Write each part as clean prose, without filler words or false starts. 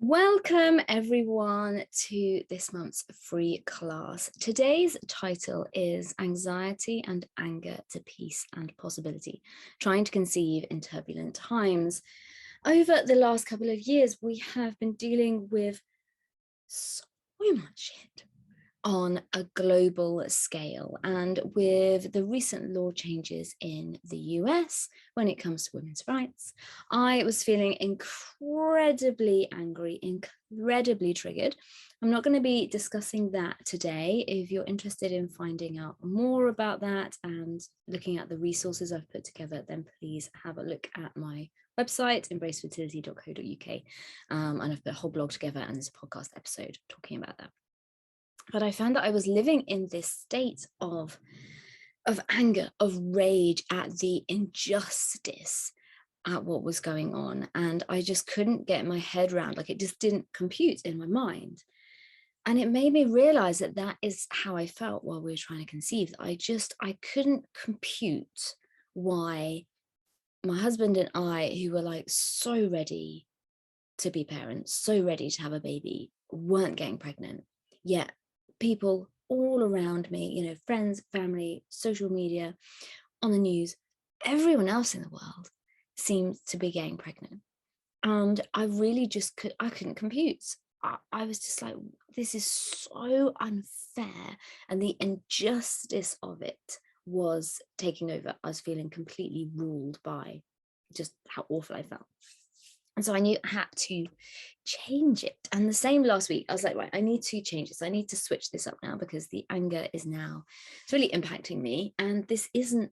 Welcome everyone to this month's free class. Today's title is Anxiety and Anger to Peace and Possibility, Trying to Conceive in Turbulent Times. Over the last couple of years, we have been dealing with so much shit on a global scale, and with the recent law changes in the US when it comes to women's rights, I was feeling incredibly angry, incredibly triggered. I'm not going to be discussing that today. If you're interested in finding out more about that and looking at the resources I've put together, then please have a look at my website, embracefertility.co.uk, and I've put a whole blog together and there's a podcast episode talking about that. But I found that I was living in this state of anger, of rage at the injustice at what was going on. And I just couldn't get my head around, like it just didn't compute in my mind. And it made me realize that that is how I felt while we were trying to conceive. I couldn't compute why my husband and I, who were like so ready to be parents, so ready to have a baby, weren't getting pregnant. Yet people all around me, friends, family, social media, on the news, everyone else in the world seemed to be getting pregnant. And I really I couldn't compute. I was just like, this is so unfair. And the injustice of it was taking over. I was feeling completely ruled by just how awful I felt. And so I knew I had to change it. And the same last week, I was like, right, I need to change this. I need to switch this up now because the anger is now, it's really impacting me. And this isn't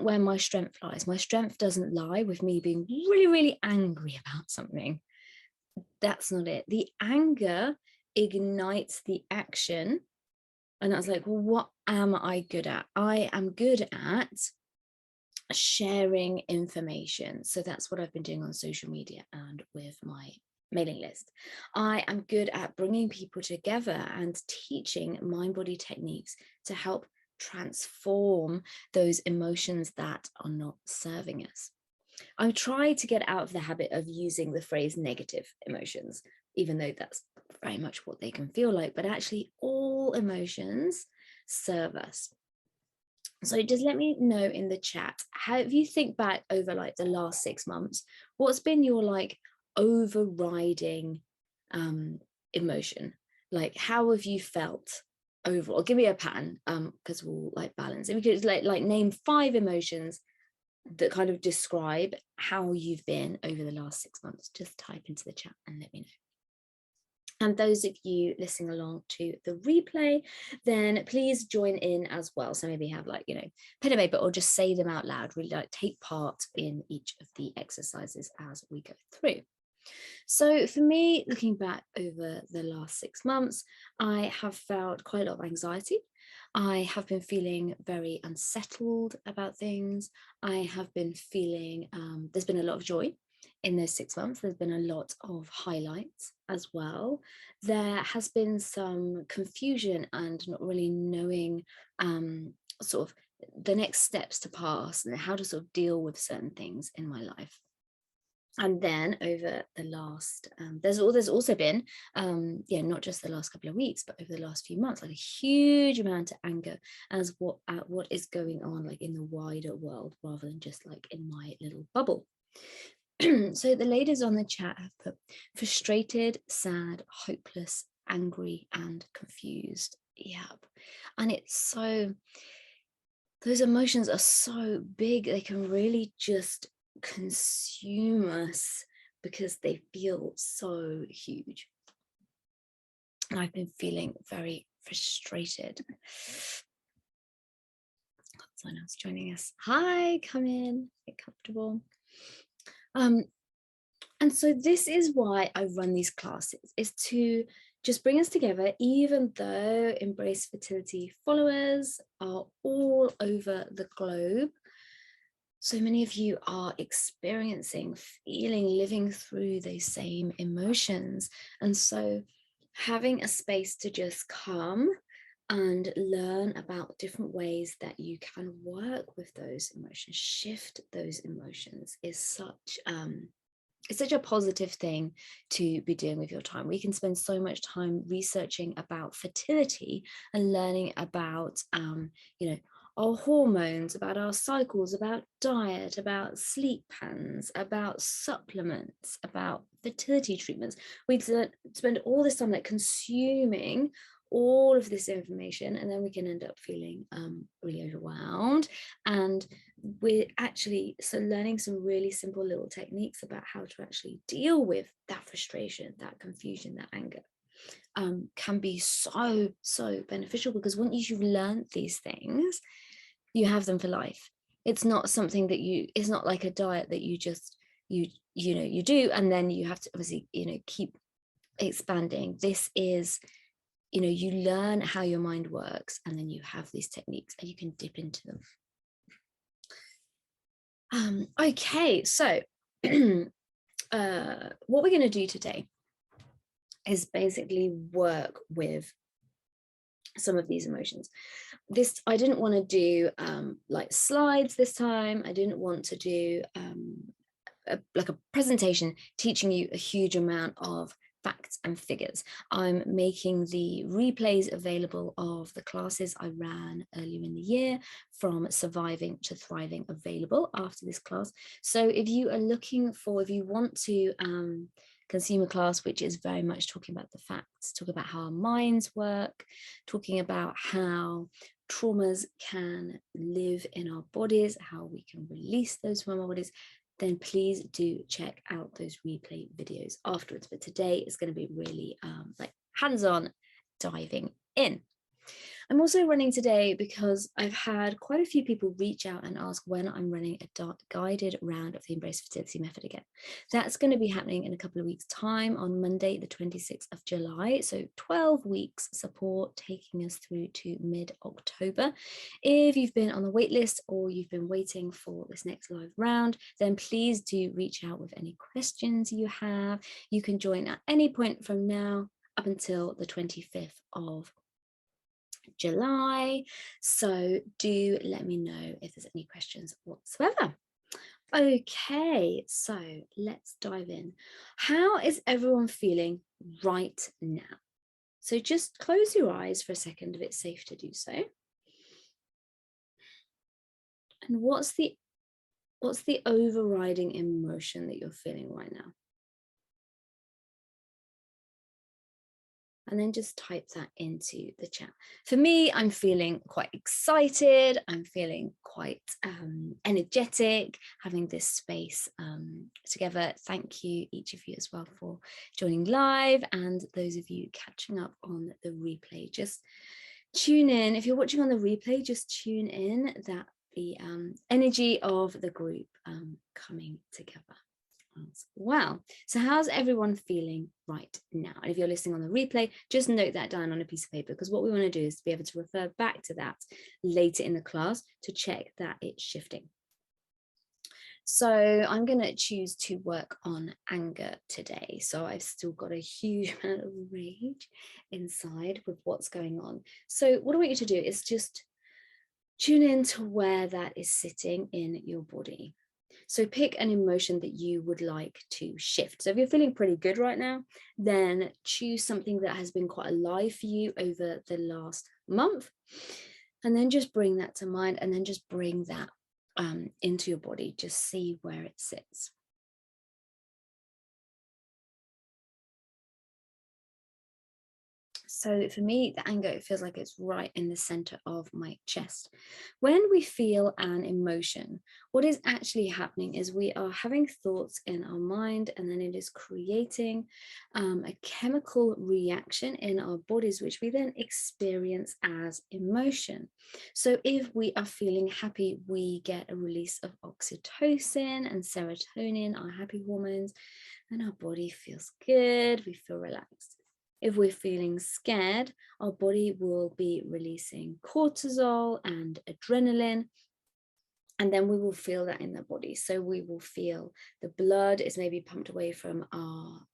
where my strength lies. My strength doesn't lie with me being really, really angry about something. That's not it. The anger ignites the action. And I was like, well, what am I good at? I am good at sharing information. So that's what I've been doing on social media and with my mailing list. I am good at bringing people together and teaching mind-body techniques to help transform those emotions that are not serving us. I'm trying to get out of the habit of using the phrase negative emotions, even though that's very much what they can feel like, but actually all emotions serve us. So just let me know in the chat, how, if you think back over like the last 6 months, what's been your like overriding emotion? Like, how have you felt overall? Give me a pattern, because we'll like balance. If you could like name 5 emotions that kind of describe how you've been over the last 6 months, just type into the chat and let me know. And those of you listening along to the replay, then please join in as well. So maybe have like, pen and paper, or just say them out loud, really like take part in each of the exercises as we go through. So for me, looking back over the last 6 months, I have felt quite a lot of anxiety. I have been feeling very unsettled about things. I have been feeling, there's been a lot of joy in those 6 months. There's been a lot of highlights as well. There has been some confusion and not really knowing sort of the next steps to pass and how to sort of deal with certain things in my life. And then over the last, there's also been, not just the last couple of weeks, but over the last few months, like a huge amount of anger as what is going on like in the wider world, rather than just like in my little bubble. So the ladies on the chat have put frustrated, sad, hopeless, angry, and confused. Yep. And it's so, those emotions are so big, they can really just consume us because they feel so huge. And I've been feeling very frustrated. Someone else joining us. Hi, come in, get comfortable. And so this is why I run these classes, is to just bring us together, even though Embrace Fertility followers are all over the globe. So many of you are experiencing, feeling, living through those same emotions. And so having a space to just come and learn about different ways that you can work with those emotions, shift those emotions, is such it's such a positive thing to be doing with your time. We can spend so much time researching about fertility and learning about, our hormones, about our cycles, about diet, about sleep patterns, about supplements, about fertility treatments. We spend all this time like consuming all of this information, and then we can end up feeling really overwhelmed. And we're actually learning some really simple little techniques about how to actually deal with that frustration, that confusion, that anger, can be so beneficial, because once you've learned these things, you have them for life. It's not something that it's not like a diet that you just you do and then you have to obviously keep expanding. This is, you learn how your mind works, and then you have these techniques and you can dip into them. Okay, so what we're going to do today is basically work with some of these emotions. I didn't want to do like slides this time. I didn't want to do like a presentation teaching you a huge amount of facts and figures. I'm making the replays available of the classes I ran earlier in the year, from Surviving to Thriving, available after this class. So if you want to consume a class which is very much talking about the facts, talking about how our minds work, talking about how traumas can live in our bodies, how we can release those from our bodies, then please do check out those replay videos afterwards. But today is going to be really like hands-on diving in. I'm also running today because I've had quite a few people reach out and ask when I'm running a guided round of the Embrace Fertility Method again. That's going to be happening in a couple of weeks' time on Monday, the 26th of July. So 12 weeks support taking us through to mid-October. If you've been on the wait list or you've been waiting for this next live round, then please do reach out with any questions you have. You can join at any point from now up until the 25th of July. So do let me know if there's any questions whatsoever. Okay, so let's dive in. How is everyone feeling right now? So just close your eyes for a second if it's safe to do so. And what's the overriding emotion that you're feeling right now? And then just type that into the chat. For me, I'm feeling quite excited. I'm feeling quite energetic, having this space together. Thank you, each of you as well, for joining live, and those of you catching up on the replay. Just tune in. If you're watching on the replay, just tune in that the energy of the group coming together. Well, so how's everyone feeling right now? And if you're listening on the replay, just note that down on a piece of paper, because what we want to do is to be able to refer back to that later in the class to check that it's shifting. So I'm going to choose to work on anger today. So I've still got a huge amount of rage inside with what's going on. So what I want you to do is just tune in to where that is sitting in your body. So pick an emotion that you would like to shift. So if you're feeling pretty good right now, then choose something that has been quite alive for you over the last month, and then just bring that to mind, and then just bring that into your body. Just see where it sits. So for me, the anger, it feels like it's right in the center of my chest. When we feel an emotion, what is actually happening is we are having thoughts in our mind, and then it is creating a chemical reaction in our bodies, which we then experience as emotion. So if we are feeling happy, we get a release of oxytocin and serotonin, our happy hormones, and our body feels good, we feel relaxed. If we're feeling scared, our body will be releasing cortisol and adrenaline, and then we will feel that in the body. So we will feel the blood is maybe pumped away from our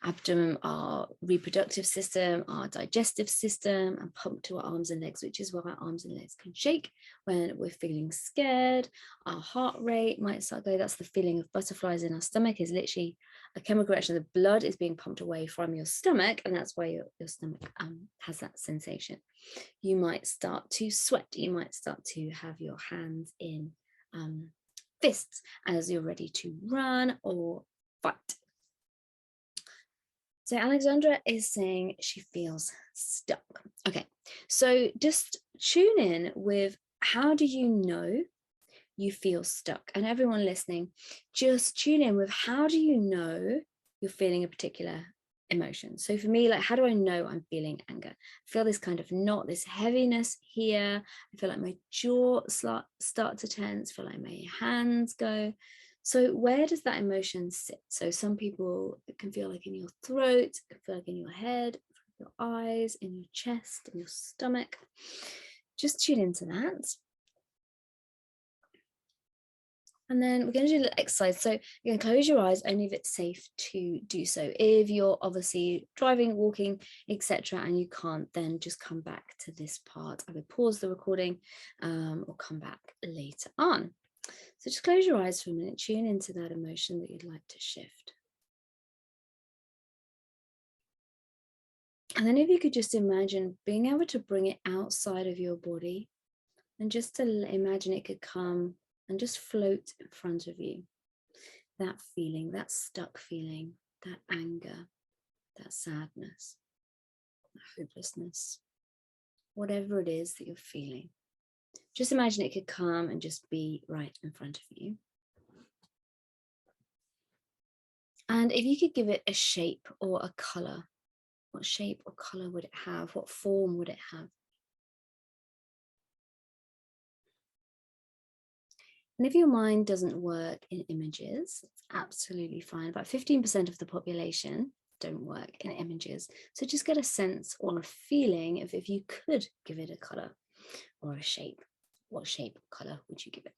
abdomen, our reproductive system, our digestive system, and pump to our arms and legs, which is why our arms and legs can shake when we're feeling scared. Our heart rate might start going. That's the feeling of butterflies in our stomach, is literally a chemical reaction. The blood is being pumped away from your stomach, and that's why your stomach has that sensation. You might start to sweat. You might start to have your hands in fists as you're ready to run or fight. So Alexandra is saying she feels stuck. Okay, so just tune in with, how do you know you feel stuck? And everyone listening, just tune in with, how do you know you're feeling a particular emotion? So for me, like, how do I know I'm feeling anger? I feel this kind of knot, this heaviness here. I feel like my jaw start to tense, feel like my hands go. So where does that emotion sit? So some people, it can feel like in your throat, it can feel like in your head, your eyes, in your chest, in your stomach. Just tune into that. And then we're going to do a little exercise. So you can close your eyes only if it's safe to do so. If you're obviously driving, walking, etc., and you can't, then just come back to this part. I would pause the recording or come back later on. So just close your eyes for a minute, tune into that emotion that you'd like to shift. And then if you could just imagine being able to bring it outside of your body, and just to imagine it could come and just float in front of you. That feeling, that stuck feeling, that anger, that sadness, that hopelessness, whatever it is that you're feeling. Just imagine it could come and just be right in front of you. And if you could give it a shape or a color, what shape or color would it have? What form would it have? And if your mind doesn't work in images, it's absolutely fine. About 15% of the population don't work in images. So just get a sense or a feeling of, if you could give it a color or a shape, what shape or color would you give it?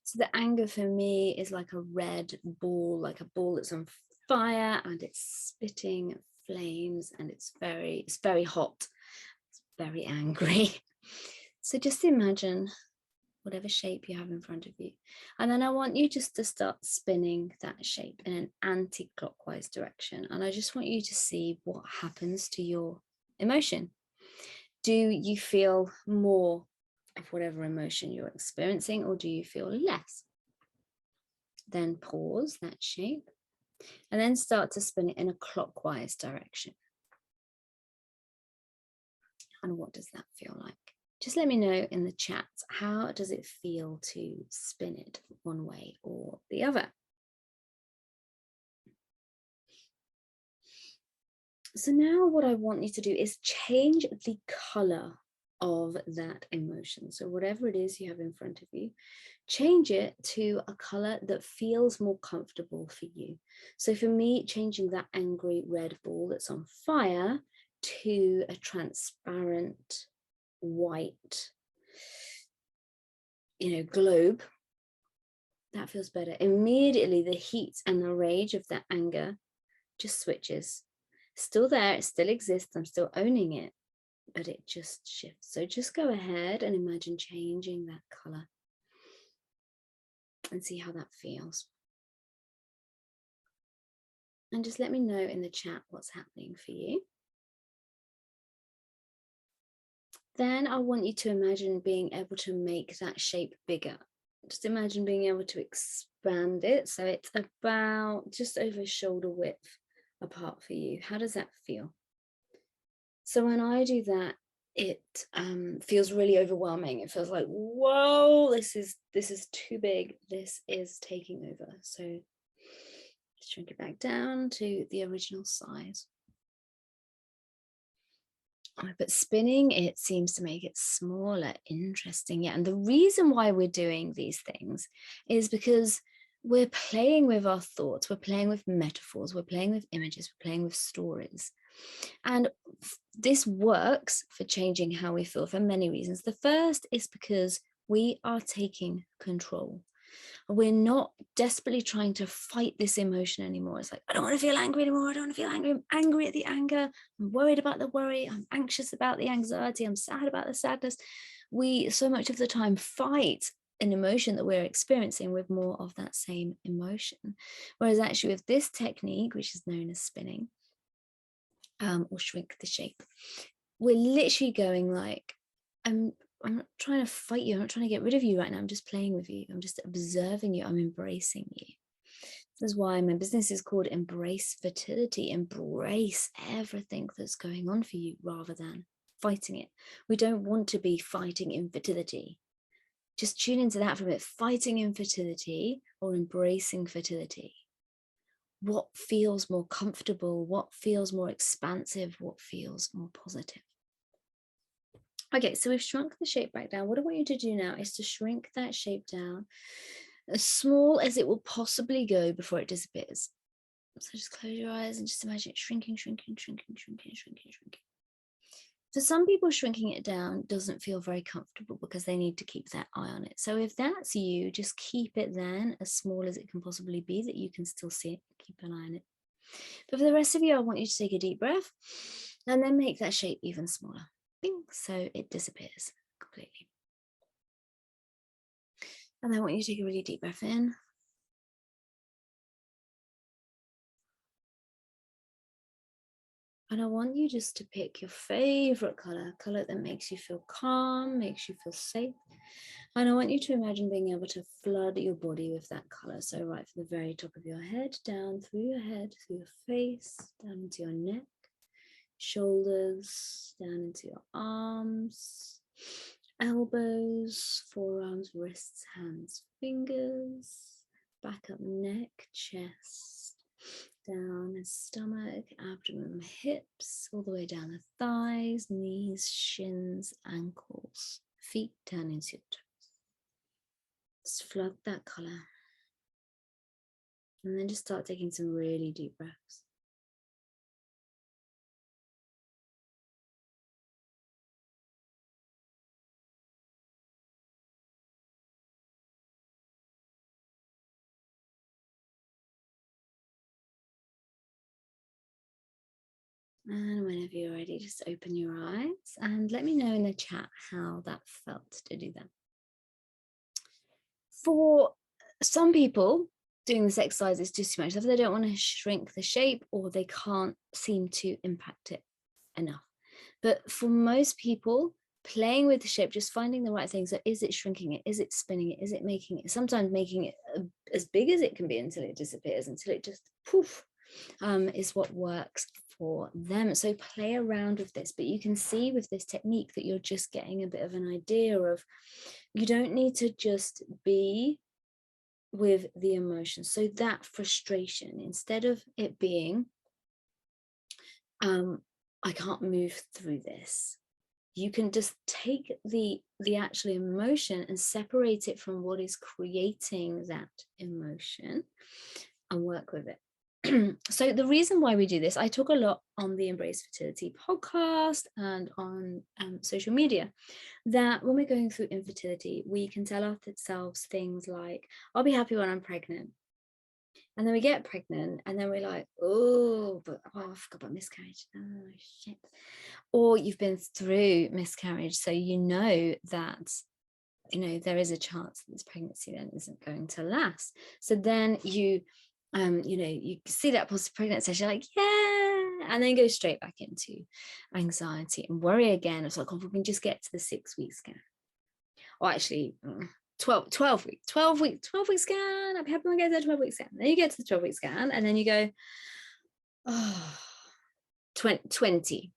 So the anger for me is like a red ball, like a ball that's on fire and it's spitting flames and it's very hot. It's very angry. So just imagine whatever shape you have in front of you. And then I want you just to start spinning that shape in an anti-clockwise direction. And I just want you to see what happens to your emotion. Do you feel more of whatever emotion you're experiencing, or do you feel less? Then pause that shape and then start to spin it in a clockwise direction. And what does that feel like? Just let me know in the chat, how does it feel to spin it one way or the other? So now what I want you to do is change the color of that emotion. So whatever it is you have in front of you, change it to a color that feels more comfortable for you. So for me, changing that angry red ball that's on fire to a transparent white, globe, that feels better. Immediately the heat and the rage of that anger just switches. Still there, it still exists, I'm still owning it, but it just shifts. So just go ahead and imagine changing that color and see how that feels. And just let me know in the chat what's happening for you. Then I want you to imagine being able to make that shape bigger. Just imagine being able to expand it so it's about just over shoulder width apart for you. How does that feel? So when I do that, it feels really overwhelming. It feels like, whoa, this is too big. This is taking over. So shrink it back down to the original size. But spinning it seems to make it smaller, interesting. Yeah, and the reason why we're doing these things is because we're playing with our thoughts, we're playing with metaphors, we're playing with images, we're playing with stories. And this works for changing how we feel for many reasons. The first is because we are taking control. We're not desperately trying to fight this emotion anymore. It's like, I don't want to feel angry anymore. I don't want to feel angry. I'm angry at the anger. I'm worried about the worry. I'm anxious about the anxiety. I'm sad about the sadness. We so much of the time fight an emotion that we're experiencing with more of that same emotion. Whereas actually with this technique, which is known as spinning, or shrink the shape, we're literally going like, I'm not trying to fight you. I'm not trying to get rid of you right now. I'm just playing with you. I'm just observing you. I'm embracing you. This is why my business is called Embrace Fertility. Embrace everything that's going on for you rather than fighting it. We don't want to be fighting infertility. Just tune into that for a bit. Fighting infertility or embracing fertility. What feels more comfortable? What feels more expansive? What feels more positive? Okay, so we've shrunk the shape back down. What I want you to do now is to shrink that shape down as small as it will possibly go before it disappears. So just close your eyes and just imagine it shrinking, shrinking, shrinking, shrinking, shrinking, shrinking. For some people, shrinking it down doesn't feel very comfortable because they need to keep their eye on it. So if that's you, just keep it then as small as it can possibly be that you can still see it. Keep an eye on it. But for the rest of you, I want you to take a deep breath and then make that shape even smaller. So it disappears completely. And then I want you to take a really deep breath in. And I want you just to pick your favorite color that makes you feel calm, makes you feel safe. And I want you to imagine being able to flood your body with that color. So right from the very top of your head, down through your head, through your face, down into your neck, shoulders, down into your arms, elbows, forearms, wrists, hands, fingers, back up, neck, chest, down the stomach, abdomen, hips, all the way down the thighs, knees, shins, ankles, feet, down into your toes. Just flood that color. And then just start taking some really deep breaths. And whenever you're ready, just open your eyes and let me know in the chat how that felt to do that. For some people, doing this exercise is just too much. If they don't want to shrink the shape or they can't seem to impact it enough. But for most people, playing with the shape, just finding the right thing. So is it shrinking it? Is it spinning it? Is it making it? Sometimes making it as big as it can be until it disappears, until it just poof, is what works for them. So play around with this, but you can see with this technique that you're just getting a bit of an idea of, you don't need to just be with the emotion. So that frustration, instead of it being, I can't move through this, you can just take the actual emotion and separate it from what is creating that emotion and work with it. So the reason why we do this, I talk a lot on the Embrace Fertility podcast and on social media, that when we're going through infertility, we can tell ourselves things like, I'll be happy when I'm pregnant. And then we get pregnant and then we're like, I forgot about miscarriage. Oh, shit. Or you've been through miscarriage, so you know that, there is a chance that this pregnancy then isn't going to last. So then you see that positive pregnancy, you're like, yeah, and then go straight back into anxiety and worry again. It's like, we can just get to the 6-week scan. Or actually, 12 week scan. I'm happy when I get to the 12-week scan. Then you get to the 12-week scan and then you go, 20.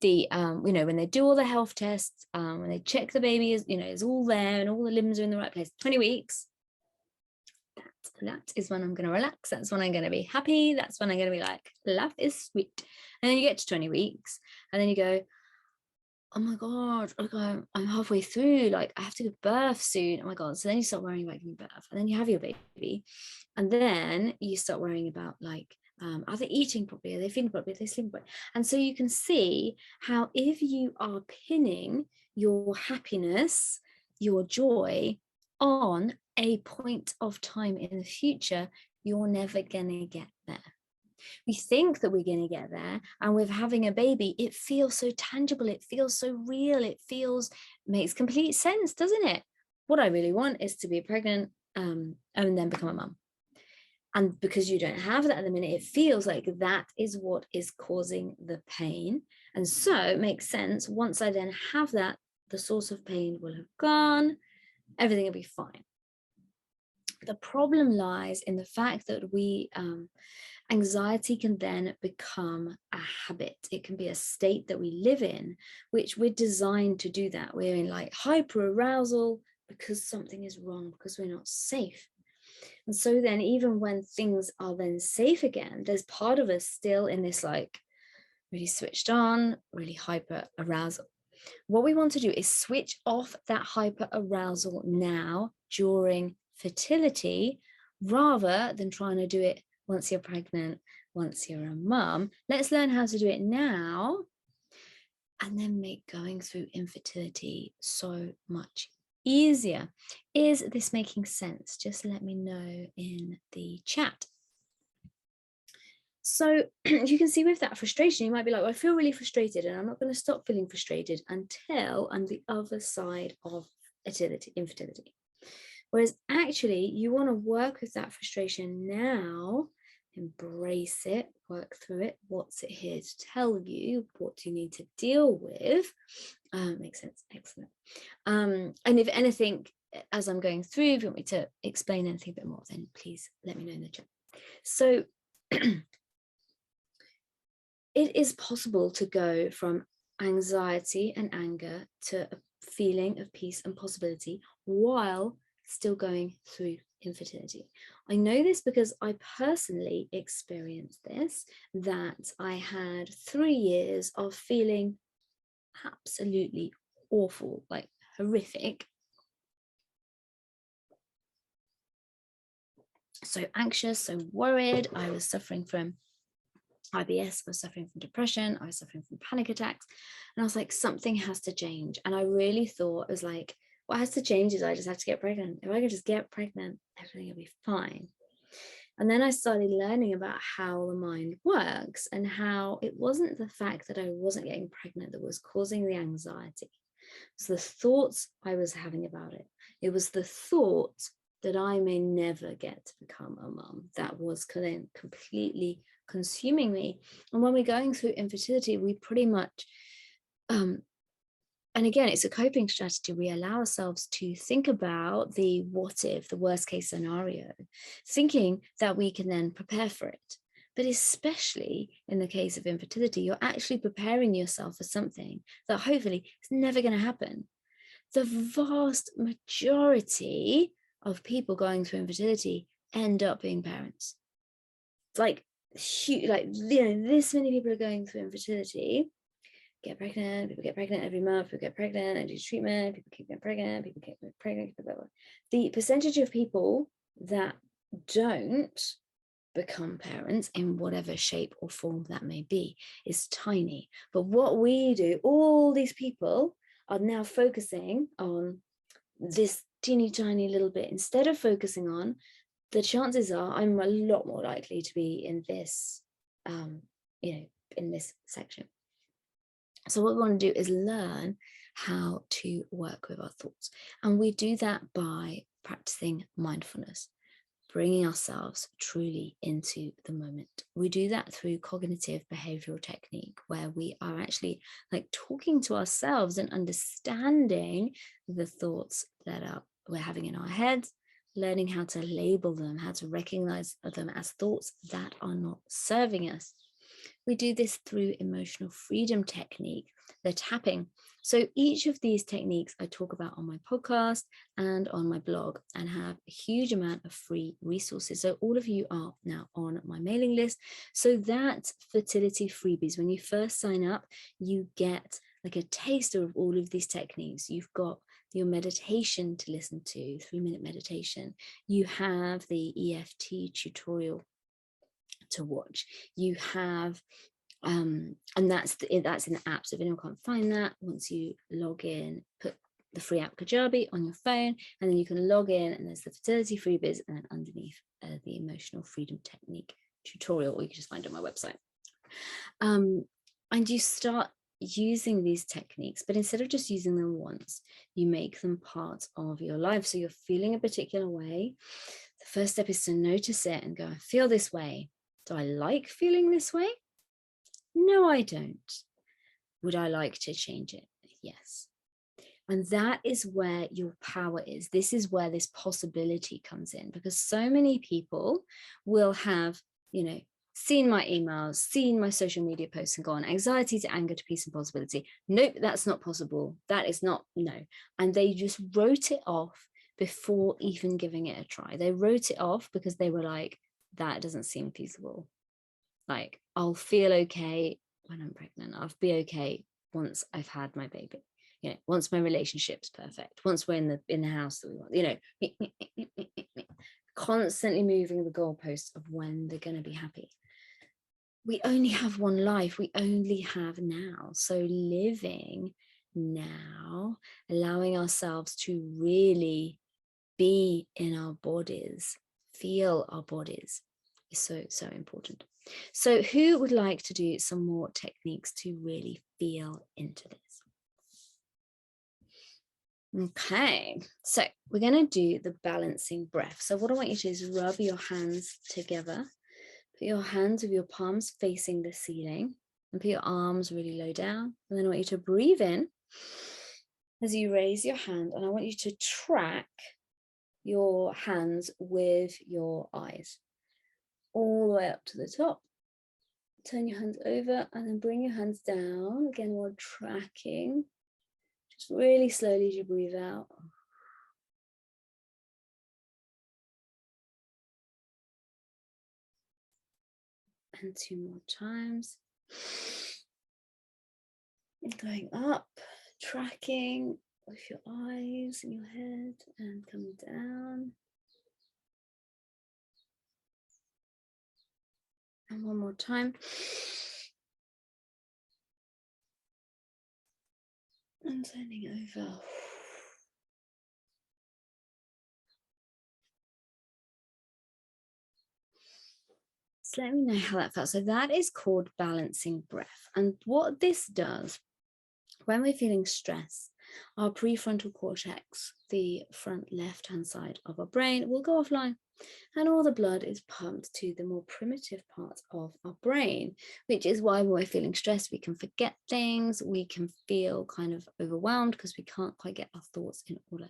The when they do all the health tests, when they check the baby is all there and all the limbs are in the right place, 20 weeks, that is when I'm going to relax. That's when I'm going to be happy. That's when I'm going to be like, life is sweet. And then you get to 20 weeks and then you go, oh my God, I'm halfway through, like I have to give birth soon. Oh my God. So then you start worrying about giving birth and then you have your baby. And then you start worrying about like, are they eating properly? Are they feeding properly? Are they sleeping properly? And so you can see how if you are pinning your happiness, your joy on a point of time in the future, you're never going to get there. We think that we're going to get there, and with having a baby, it feels so tangible, it feels so real, makes complete sense, doesn't it? What I really want is to be pregnant and then become a mum. And because you don't have that at the minute, it feels like that is what is causing the pain. And so it makes sense. Once I then have that, the source of pain will have gone, everything will be fine. The problem lies in the fact that anxiety can then become a habit. It can be a state that we live in, which we're designed to do that. We're in like hyper arousal because something is wrong, because we're not safe. And so then even when things are then safe again, there's part of us still in this like really switched on, really hyper arousal. What we want to do is switch off that hyper arousal now during fertility, rather than trying to do it once you're pregnant, once you're a mum. Let's learn how to do it now and then make going through infertility so much easier. Is this making sense? Just let me know in the chat. So you can see with that frustration, you might be like, well, I feel really frustrated and I'm not going to stop feeling frustrated until I'm the other side of infertility. Whereas actually you want to work with that frustration now, embrace it, work through it. What's it here to tell you? What do you need to deal with? Makes sense. Excellent. And if anything, as I'm going through, if you want me to explain anything a bit more, then please let me know in the chat. So it is possible to go from anxiety and anger to a feeling of peace and possibility while still going through infertility. I know this because I personally experienced this, that I had 3 years of feeling absolutely awful, like horrific. So anxious, so worried. I was suffering from IBS, I was suffering from depression, I was suffering from panic attacks. And I was like, something has to change. And I really thought, it was like, what has to change is I just have to get pregnant. If I can just get pregnant, everything will be fine. And then I started learning about how the mind works and how it wasn't the fact that I wasn't getting pregnant that was causing the anxiety. It's the thoughts I was having about it. It was the thought that I may never get to become a mum that was completely consuming me. And when we're going through infertility, we pretty much, and again, it's a coping strategy. We allow ourselves to think about the what if, the worst case scenario, thinking that we can then prepare for it. But especially in the case of infertility, you're actually preparing yourself for something that hopefully is never going to happen. The vast majority of people going through infertility end up being parents. It's like huge, like, this many people are going through infertility, get pregnant, people get pregnant every month, people get pregnant and do treatment, people keep getting pregnant, people get pregnant, blah, blah, blah. The percentage of people that don't become parents in whatever shape or form that may be is tiny. But what we do, all these people are now focusing on this teeny tiny little bit instead of focusing on the chances are I'm a lot more likely to be in this, in this section. So what we want to do is learn how to work with our thoughts. And we do that by practicing mindfulness, bringing ourselves truly into the moment. We do that through cognitive behavioral technique, where we are actually like talking to ourselves and understanding the thoughts that we're having in our heads, learning how to label them, how to recognize them as thoughts that are not serving us. We do this through emotional freedom technique, the tapping. So each of these techniques I talk about on my podcast and on my blog, and have a huge amount of free resources. So all of you are now on my mailing list. So that fertility freebies, when you first sign up, you get like a taster of all of these techniques. You've got your meditation to listen to, 3-minute meditation. You have the EFT tutorial to watch. You have and that's in the app. So if anyone can't find that, once you log in, put the free app Kajabi on your phone, and then you can log in and there's the fertility freebies, and then underneath the emotional freedom technique tutorial, or you can just find it on my website. And you start using these techniques, but instead of just using them once, you make them part of your life. So you're feeling a particular way. The first step is to notice it and go, I feel this way. Do I like feeling this way? No, I don't. Would I like to change it? Yes. And that is where your power is. This is where this possibility comes in, because so many people will have, you know, seen my emails, seen my social media posts and gone, anxiety to anger to peace and possibility. Nope, that's not possible. That is not, no. And they just wrote it off before even giving it a try. They wrote it off because they were like, that doesn't seem feasible. Like, I'll feel okay when I'm pregnant. I'll be okay once I've had my baby. You know, once my relationship's perfect, once we're in the house that we want, you know, constantly moving the goalposts of when they're going to be happy. We only have one life. We only have now. So living now, allowing ourselves to really be in our bodies, feel our bodies, is so, so important. So who would like to do some more techniques to really feel into this? Okay, so we're going to do the balancing breath. So what I want you to do is rub your hands together. Put your hands with your palms facing the ceiling and put your arms really low down. And then I want you to breathe in as you raise your hand, and I want you to track your hands with your eyes all the way up to the top. Turn your hands over and then bring your hands down again while tracking. Just really slowly as you breathe out. And 2 more times. And going up, tracking with your eyes and your head, and coming down. And 1 more time. And turning over. So let me know how that felt. So that is called balancing breath. And what this does, when we're feeling stress, our prefrontal cortex, the front left-hand side of our brain, will go offline. And all the blood is pumped to the more primitive parts of our brain, which is why when we're feeling stressed, we can forget things, we can feel kind of overwhelmed because we can't quite get our thoughts in order.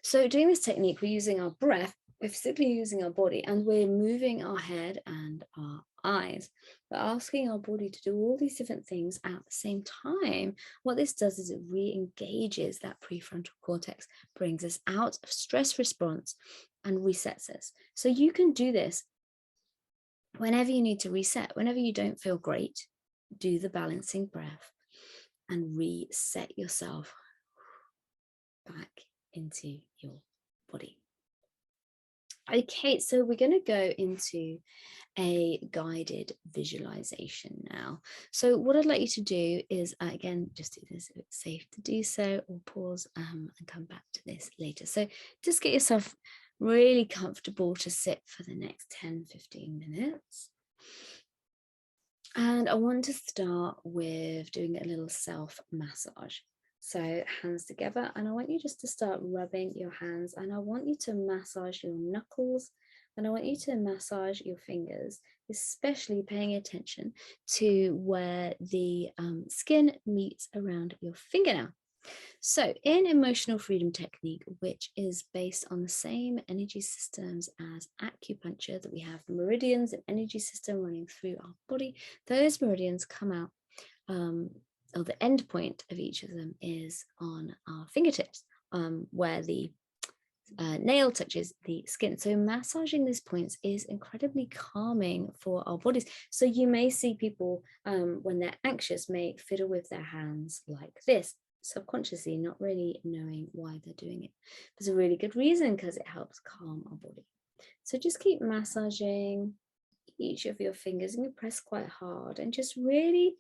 So doing this technique, we're using our breath, we're physically using our body, and we're moving our head and our eyes. We're asking our body to do all these different things at the same time. What this does is it re-engages that prefrontal cortex, brings us out of stress response and resets us. So you can do this whenever you need to reset, whenever you don't feel great, do the balancing breath and reset yourself back into your body. Okay, so we're going to go into a guided visualization now. So what I'd like you to do is, again, just do this if it's safe to do so, or pause and come back to this later. So just get yourself really comfortable to sit for the next 10-15 minutes. And I want to start with doing a little self massage. So hands together, and I want you just to start rubbing your hands, and I want you to massage your knuckles, and I want you to massage your fingers, especially paying attention to where the skin meets around your fingernail. So in emotional freedom technique, which is based on the same energy systems as acupuncture, that we have meridians and energy system running through our body, those meridians come out, or the end point of each of them is on our fingertips, where the nail touches the skin. So massaging these points is incredibly calming for our bodies. So you may see people when they're anxious may fiddle with their hands like this, subconsciously, not really knowing why they're doing it. There's a really good reason, because it helps calm our body. So just keep massaging each of your fingers, and you press quite hard and just really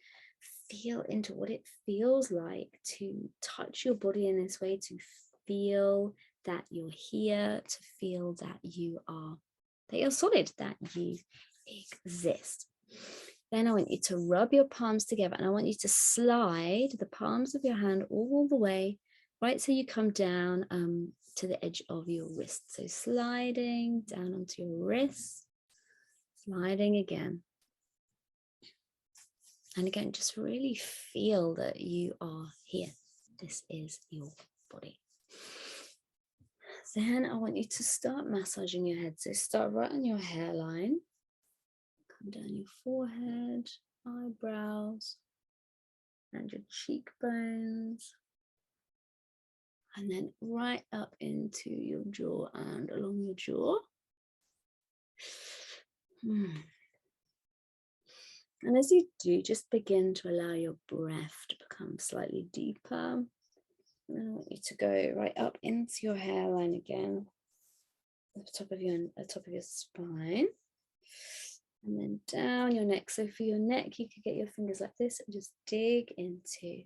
feel into what it feels like to touch your body in this way, to feel that you're here, to feel that you're solid, that you exist. Then I want you to rub your palms together, and I want you to slide the palms of your hand all the way, right? So you come down to the edge of your wrist. So sliding down onto your wrist, sliding again. And again, just really feel that you are here. This is your body. Then I want you to start massaging your head. So start right on your hairline. Come down your forehead, eyebrows, and your cheekbones. And then right up into your jaw and along your jaw. And as you do, just begin to allow your breath to become slightly deeper. And then I want you to go right up into your hairline again, at the top of your spine, and then down your neck. So for your neck, you could get your fingers like this and just dig into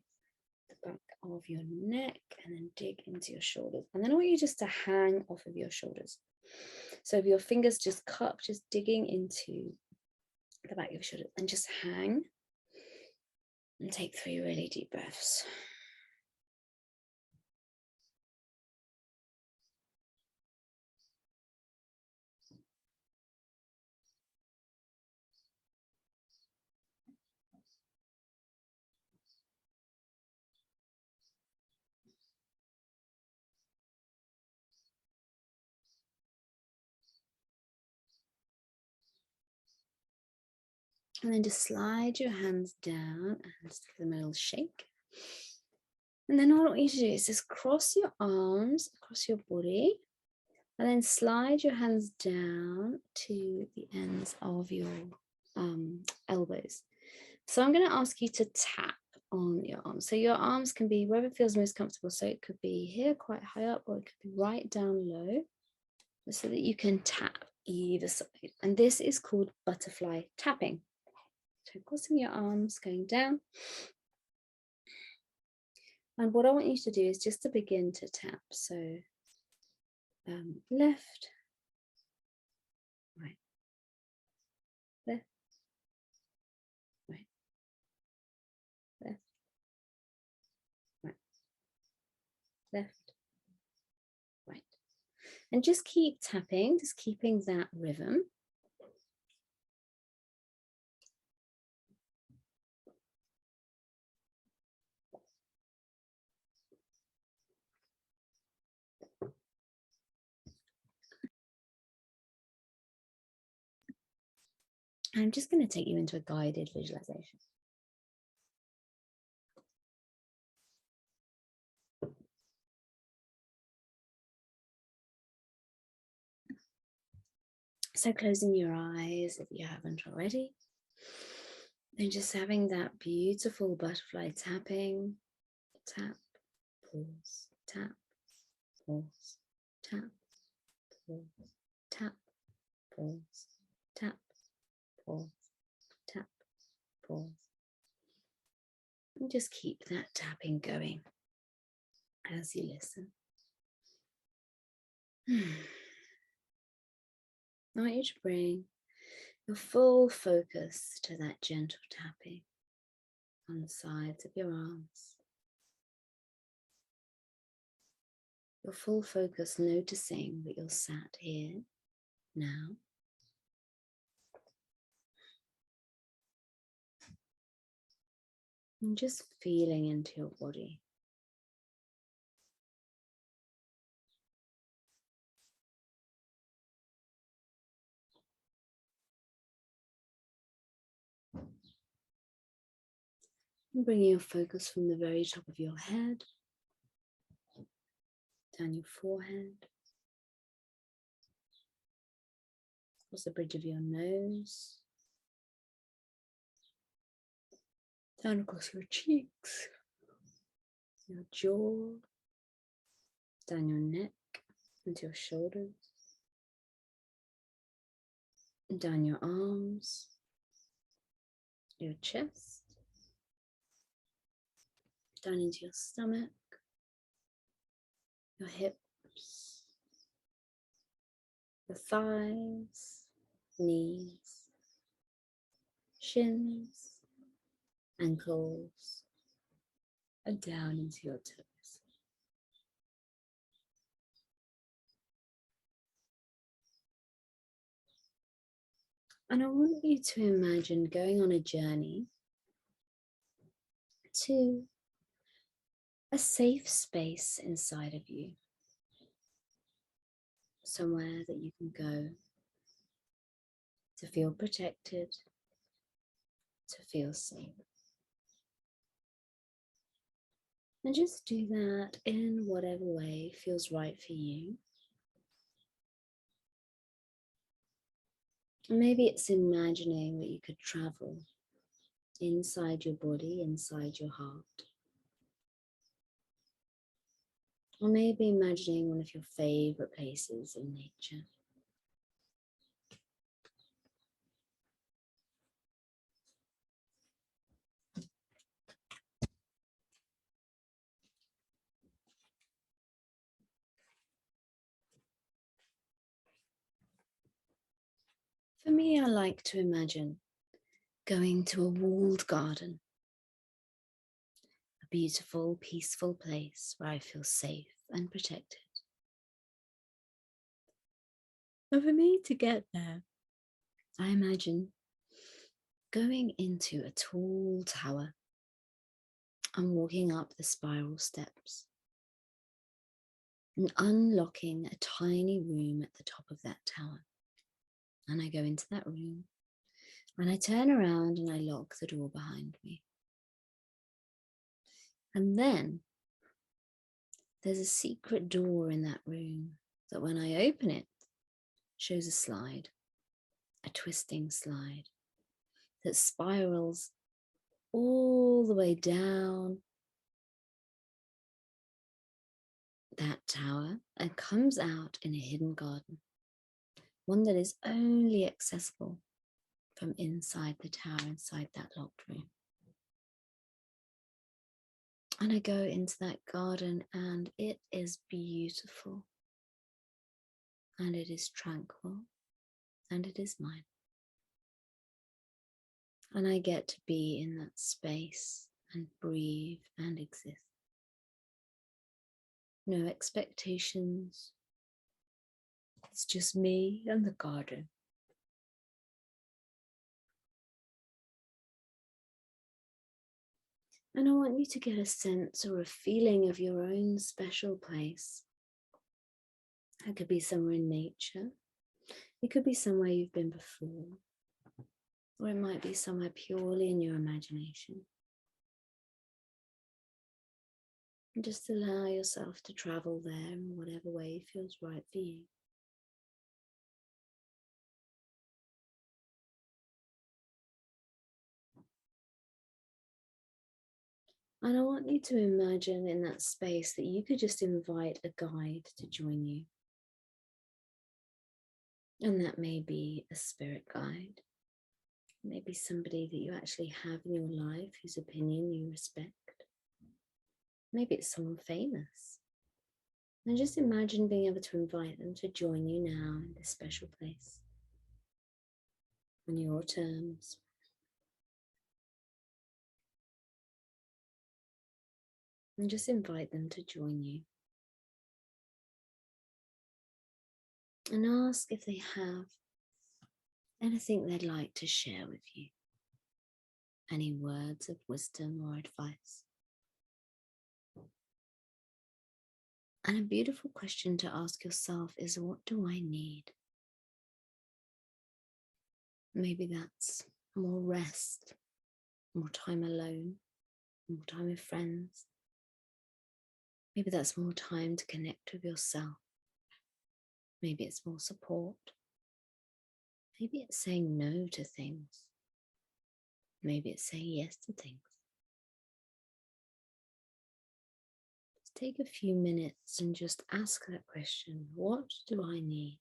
the back of your neck, and then dig into your shoulders. And then I want you just to hang off of your shoulders. So if your fingers just cup, just digging into the back of your shoulders, and just hang and take 3 really deep breaths. And then just slide your hands down and just give them a little shake. And then all I want you to do is just cross your arms across your body, and then slide your hands down to the ends of your elbows. So I'm going to ask you to tap on your arms. So your arms can be wherever feels most comfortable. So it could be here quite high up, or it could be right down low, so that you can tap either side. And this is called butterfly tapping. So crossing your arms, going down. And what I want you to do is just to begin to tap. So left, right, left, right, left, right, left, right. And just keep tapping, just keeping that rhythm. I'm just going to take you into a guided visualization. So closing your eyes if you haven't already, and just having that beautiful butterfly tapping, tap, pause, tap, pause, tap, pause, tap, pause, tap, pause, tap, pause. And just keep that tapping going as you listen. I want you to bring your full focus to that gentle tapping on the sides of your arms. Your full focus noticing that you're sat here now. And just feeling into your body. And bringing your focus from the very top of your head, down your forehead, across the bridge of your nose, down across your cheeks, your jaw, down your neck, into your shoulders, down your arms, your chest, down into your stomach, your hips, your thighs, knees, shins, ankles, and down into your toes. And I want you to imagine going on a journey to a safe space inside of you, somewhere that you can go to feel protected, to feel safe. And just do that in whatever way feels right for you. And maybe it's imagining that you could travel inside your body, inside your heart. Or maybe imagining one of your favorite places in nature. For me, I like to imagine going to a walled garden, a beautiful, peaceful place where I feel safe and protected. And for me to get there, I imagine going into a tall tower and walking up the spiral steps and unlocking a tiny room at the top of that tower. And I go into that room and I turn around and I lock the door behind me. And then there's a secret door in that room that when I open it, shows a slide, a twisting slide that spirals all the way down that tower and comes out in a hidden garden, one that is only accessible from inside the tower, inside that locked room. And I go into that garden and it is beautiful and it is tranquil and it is mine. And I get to be in that space and breathe and exist. No expectations. It's just me and the garden. And I want you to get a sense or a feeling of your own special place. It could be somewhere in nature. It could be somewhere you've been before. Or it might be somewhere purely in your imagination. And just allow yourself to travel there in whatever way feels right for you. And I want you to imagine in that space that you could just invite a guide to join you. And that may be a spirit guide. Maybe somebody that you actually have in your life whose opinion you respect. Maybe it's someone famous. And just imagine being able to invite them to join you now in this special place. On your terms. And just invite them to join you. And ask if they have anything they'd like to share with you. Any words of wisdom or advice. And a beautiful question to ask yourself is, what do I need? Maybe that's more rest, more time alone, more time with friends. Maybe that's more time to connect with yourself. Maybe it's more support. Maybe it's saying no to things. Maybe it's saying yes to things. Just take a few minutes and just ask that question. What do I need?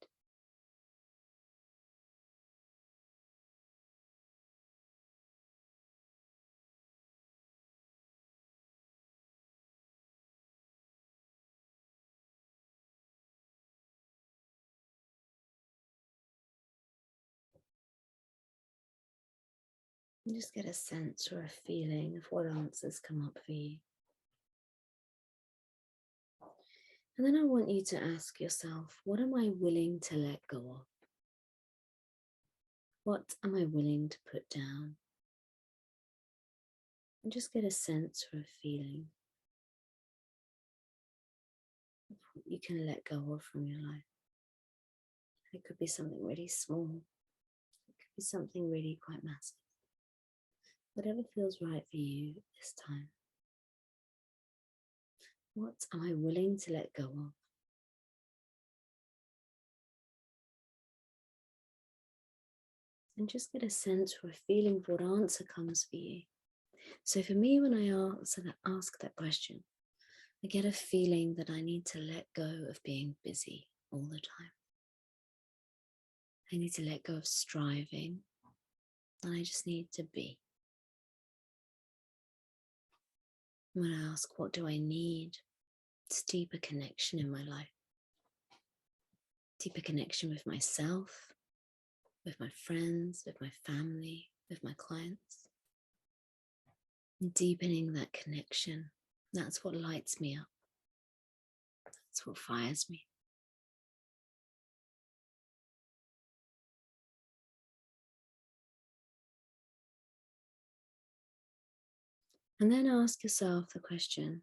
And just get a sense or a feeling of what answers come up for you. And then I want you to ask yourself, what am I willing to let go of? What am I willing to put down? And just get a sense or a feeling of what you can let go of from your life. It could be something really small. It could be something really quite massive. Whatever feels right for you this time. What am I willing to let go of? And just get a sense or a feeling of what answer comes for you. So for me, when I ask that question, I get a feeling that I need to let go of being busy all the time. I need to let go of striving, and I just need to be. When I ask, what do I need? It's deeper connection in my life. Deeper connection with myself, with my friends, with my family, with my clients. And deepening that connection, that's what lights me up. That's what fires me. And then ask yourself the question,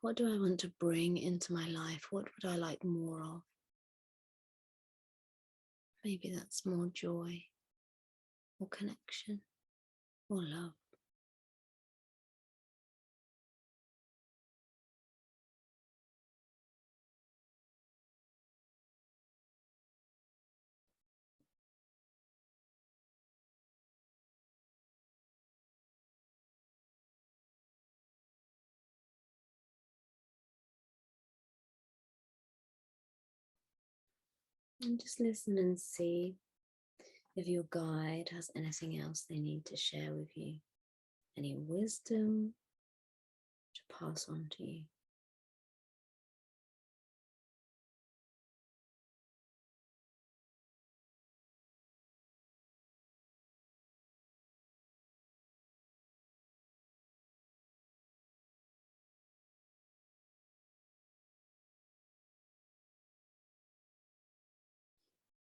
what do I want to bring into my life? What would I like more of? Maybe that's more joy, or connection, or love. And just listen and see if your guide has anything else they need to share with you, any wisdom to pass on to you.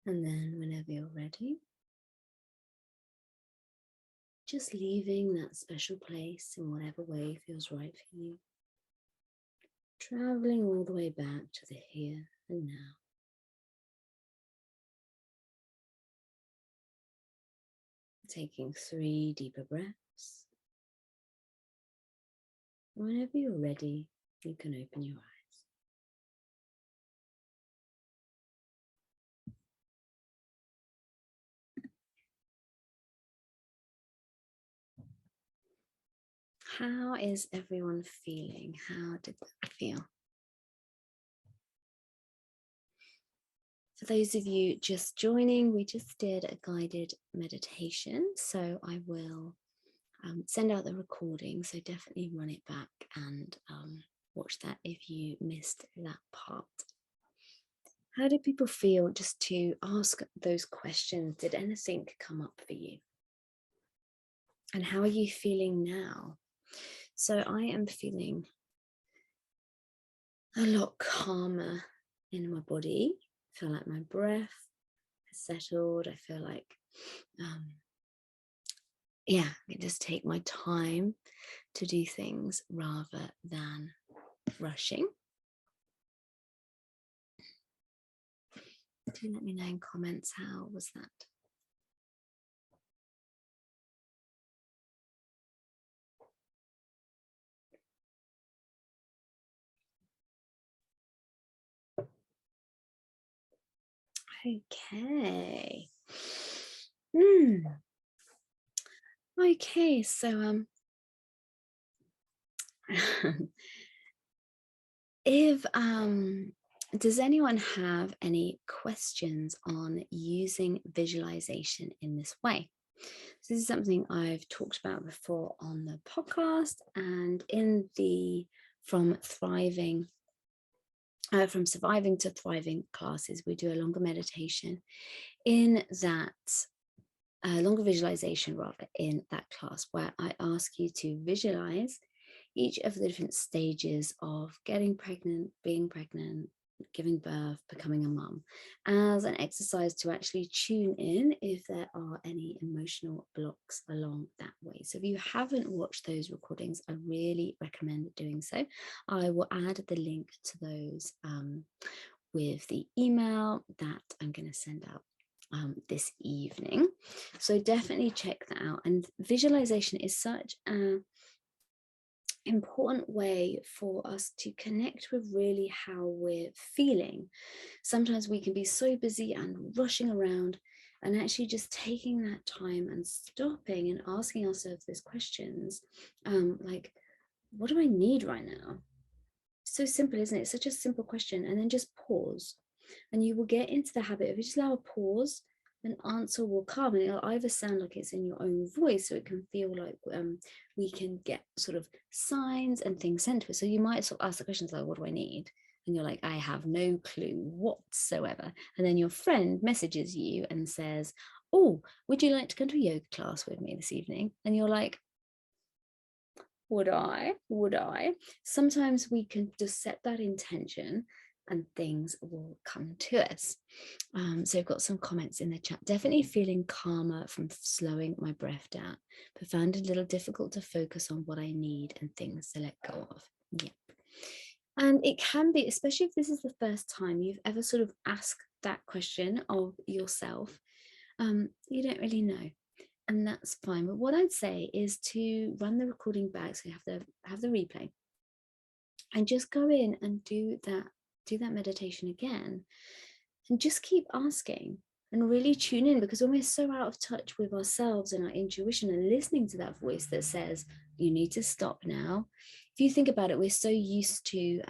And then whenever you're ready, just leaving that special place in whatever way feels right for you. Traveling all the way back to the here and now. Taking 3 deeper breaths. Whenever you're ready, you can open your eyes. How is everyone feeling? How did that feel? For those of you just joining, we just did a guided meditation. So I will send out the recording. So definitely run it back and watch that if you missed that part. How did people feel? Just to ask those questions, did anything come up for you? And how are you feeling now? So I am feeling a lot calmer in my body. I feel like my breath has settled. I feel like, I can just take my time to do things rather than rushing. Do let me know in comments, how was that? Okay. Okay, so if does anyone have any questions on using visualization in this way? So this is something I've talked about before on the podcast, and in the from surviving to thriving classes, we do a longer meditation. In that, a longer visualization rather in that class, where I ask you to visualize each of the different stages of getting pregnant, being pregnant, giving birth, becoming a mum, as an exercise to actually tune in if there are any emotional blocks along that way. So if you haven't watched those recordings, I really recommend doing so. I will add the link to those with the email that I'm going to send out this evening. So definitely check that out. And visualization is such an important way for us to connect with really how we're feeling. Sometimes we can be so busy and rushing around, and actually just taking that time and stopping and asking ourselves those questions, like, what do I need right now? So simple, isn't it? Such a simple question. And then just pause, and you will get into the habit of, you just allow a pause, an answer will come, and it'll either sound like it's in your own voice, so it can feel like we can get sort of signs and things sent to us. So you might sort of ask the questions like, what do I need? And you're like, I have no clue whatsoever. And then your friend messages you and says, oh, would you like to come to a yoga class with me this evening? And you're like, would I? Sometimes we can just set that intention and things will come to us. So I've got some comments in the chat. Definitely feeling calmer from slowing my breath down, but found it a little difficult to focus on what I need and things to let go of. Yep. And it can be, especially if this is the first time you've ever sort of asked that question of yourself, you don't really know. And that's fine. But what I'd say is to run the recording back, so you have the replay, and just go in and do that meditation again, and just keep asking and really tune in, because when we're so out of touch with ourselves and our intuition and listening to that voice that says you need to stop now, if you think about it, we're so used to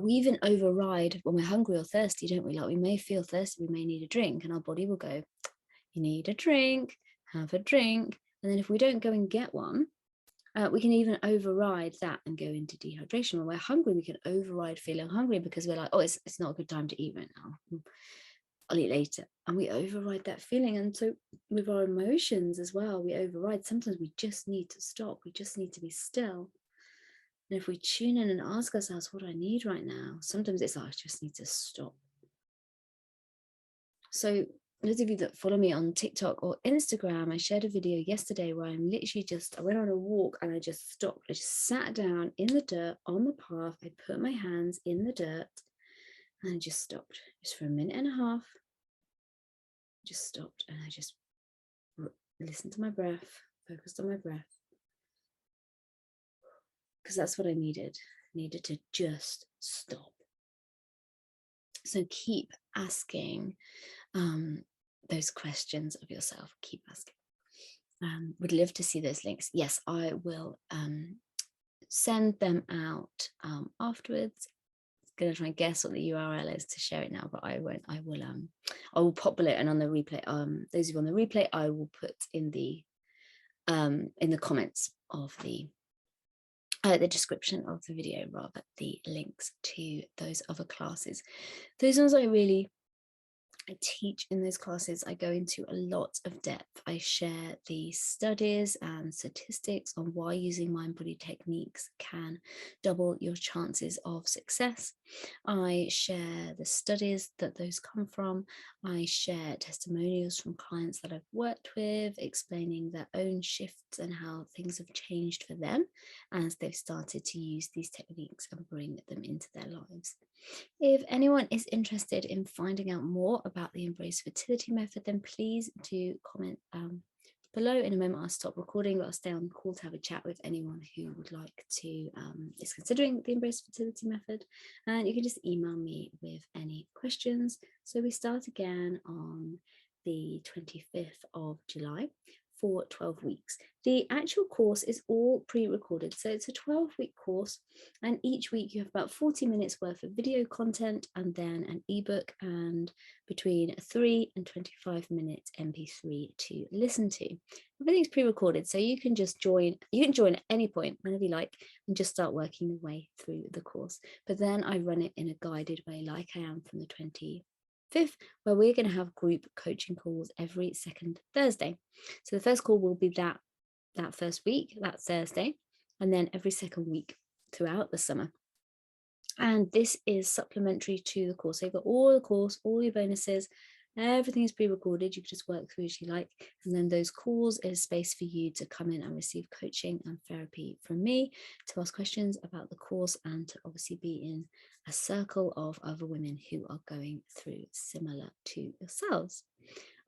we even override when we're hungry or thirsty, don't we? Like, we may feel thirsty, we may need a drink, and our body will go, you need a drink, have a drink. And then if we don't go and get one, we can even override that and go into dehydration. When we're hungry, we can override feeling hungry because we're like, oh, it's not a good time to eat right now. I'll eat later. And we override that feeling. And so with our emotions as well, we override. Sometimes we just need to stop. We just need to be still. And if we tune in and ask ourselves, what do I need right now? Sometimes it's like, I just need to stop. So those of you that follow me on TikTok or Instagram, I shared a video yesterday where I'm literally I went on a walk and I just stopped. I just sat down in the dirt on the path. I put my hands in the dirt and I just stopped, just for a minute and a half. Just stopped and I just listened to my breath, focused on my breath. Because that's what I needed. I needed to just stop. So keep asking those questions of yourself. Keep asking. Would love to see those links. Yes, I will send them out afterwards. I'm going to try and guess what the URL is to share it now, but I won't. I will pop it, and on the replay, those of you on the replay, I will put in the comments of the description of the video, rather, the links to those other classes. Those ones I teach in those classes. I go into a lot of depth. I share the studies and statistics on why using mind-body techniques can double your chances of success. I share the studies that those come from. I share testimonials from clients that I've worked with, explaining their own shifts and how things have changed for them as they've started to use these techniques and bring them into their lives. If anyone is interested in finding out more about the Embrace Fertility Method, then please do comment below. In a moment, I'll stop recording, but I'll stay on the call to have a chat with anyone who would like to, is considering the Embrace Fertility Method. And you can just email me with any questions. So we start again on the 25th of July for 12 weeks. The actual course is all pre-recorded. So it's a 12-week course, and each week you have about 40 minutes worth of video content and then an ebook and between 3 and 25 minutes MP3 to listen to. Everything's pre-recorded, so you can just join. You can join at any point, whenever you like, and just start working your way through the course. But then I run it in a guided way, like I am from the 5th, where we're going to have group coaching calls every second Thursday. So the first call will be that first week, that Thursday, and then every second week throughout the summer. And this is supplementary to the course. So you've got all the course, all your bonuses, everything is pre-recorded. You can just work through as you like. And then those calls is space for you to come in and receive coaching and therapy from me, to ask questions about the course, and to obviously be in a circle of other women who are going through similar to yourselves.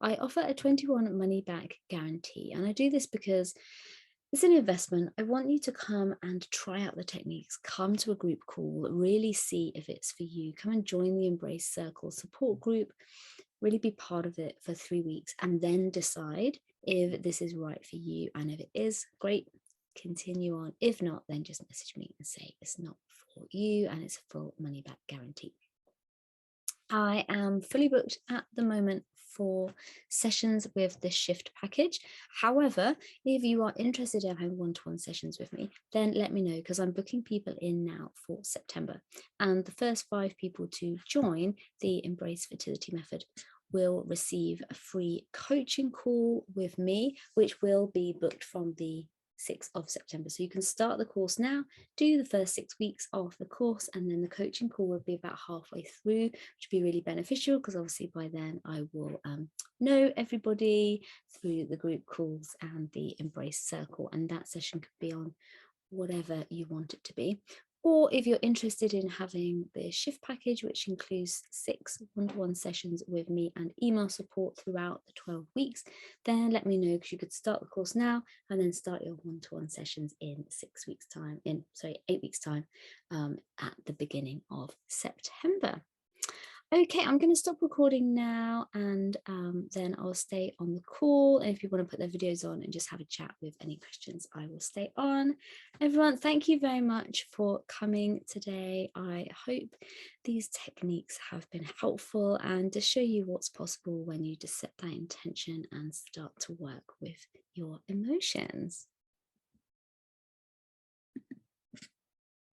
I offer a 21 money back guarantee, and I do this because it's an investment. I want you to come and try out the techniques, come to a group call, really see if it's for you. Come and join the Embrace Circle support group, really be part of it for 3 weeks, and then decide if this is right for you. And if it is, great, continue on. If not, then just message me and say it's not for you, and it's a full money back guarantee. I am fully booked at the moment for sessions with the shift package. However, if you are interested in having one-to-one sessions with me, then let me know, because I'm booking people in now for September. And the first 5 people to join the Embrace Fertility Method will receive a free coaching call with me, which will be booked from the 6th of September. So you can start the course now, do the first 6 weeks of the course, and then the coaching call will be about halfway through, which would be really beneficial, because obviously by then I will know everybody through the group calls and the Embrace Circle, and that session could be on whatever you want it to be. Or if you're interested in having the shift package, which includes 6 one-to-one sessions with me and email support throughout the 12 weeks, then let me know, because you could start the course now and then start your one-to-one sessions in 8 weeks time, at the beginning of September. Okay, I'm going to stop recording now, and then I'll stay on the call. And if you want to put their videos on and just have a chat with any questions, I will stay on. Everyone, thank you very much for coming today. I hope these techniques have been helpful, and to show you what's possible when you just set that intention and start to work with your emotions.